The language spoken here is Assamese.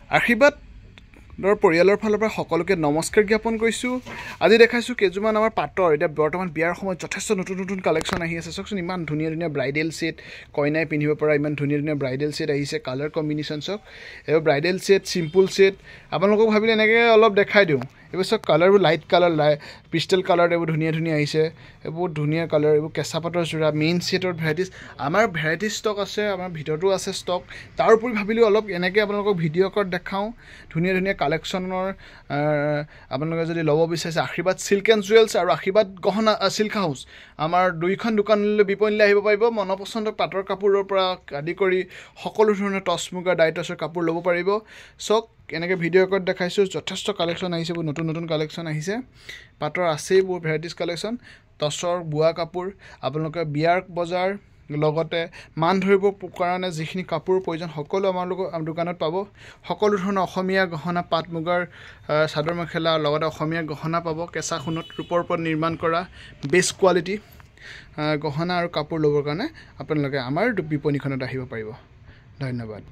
আশীৰ্বাদৰ পৰিয়ালৰ ফালৰ পৰা সকলোকে নমস্কাৰ জ্ঞাপন কৰিছোঁ। আজি দেখাইছোঁ কেইযোৰমান আমাৰ পাটৰ এতিয়া বৰ্তমান বিয়াৰ সময়ত যথেষ্ট নতুন নতুন কালেকশ্যন আহি আছে। চাওকচোন ইমান ধুনীয়া ধুনীয়া ব্ৰাইডেল ছেট, কইনাই পিন্ধিব পৰা ইমান ধুনীয়া ধুনীয়া ব্ৰাইডেল ছেট আহিছে। কালাৰ কম্বিনেশ্যন চাওক, এইবোৰ ব্ৰাইডেল ছেট, চিম্পুল ছেট। আপোনালোকক ভাবিলে এনেকৈ অলপ দেখাই দিওঁ। এইবোৰ চব কালাৰবোৰ লাইট কালাৰ, পিষ্টেল কালাৰ, এইবোৰ ধুনীয়া ধুনীয়া আহিছে। এইবোৰ ধুনীয়া কালাৰ, এইবোৰ কেঁচা পাটৰ যোৰা, মেইন ছেটৰ ভেৰাইটিজ। আমাৰ ভেৰাইটিজ ষ্টক আছে, আমাৰ ভিতৰতো আছে ষ্টক। তাৰ উপৰি ভাবিলোঁ অলপ এনেকৈ আপোনালোকক ভিডিঅ' কলত দেখাওঁ ধুনীয়া ধুনীয়া কালেকশ্যনৰ। আপোনালোকে যদি ল'ব বিচাৰিছে আশীৰ্বাদ চিল্ক এণ্ড জুৱেলছ আৰু আশীৰ্বাদ গহনা চিল্ক হাউচ, আমাৰ দুইখন দোকানলৈ বিপণীলৈ আহিব পাৰিব। মনপচন্দৰ পাটৰ কাপোৰৰ পৰা আদি কৰি সকলো ধৰণৰ টচ মুগা ডাইটছৰ কাপোৰ ল'ব পাৰিব। চক এনেকৈ ভিডিঅ' কলত দেখাইছোঁ, যথেষ্ট কালেকশ্যন আহিছে, বহুত নতুন নতুন কালেকশ্যন আহিছে। পাটৰ আছেই বহুত ভেৰাইটিজ কালেকশ্যন। টচৰ বোৱা কাপোৰ, আপোনালোকে বিয়াৰ বজাৰ লগতে মান ধৰিব কাৰণে যিখিনি কাপোৰ প্ৰয়োজন সকলো আমালোকৰ দোকানত পাব। সকলো ধৰণৰ অসমীয়া গহনা, পাট মুগাৰ চাদৰ মেখেলা লগতে অসমীয়া গহনা পাব। কেঁচা সোণত ৰূপৰ ওপৰত নিৰ্মাণ কৰা বেষ্ট কোৱালিটি গহনা আৰু কাপোৰ ল'বৰ কাৰণে আপোনালোকে আমাৰ বিপণীখনত আহিব পাৰিব। ধন্যবাদ।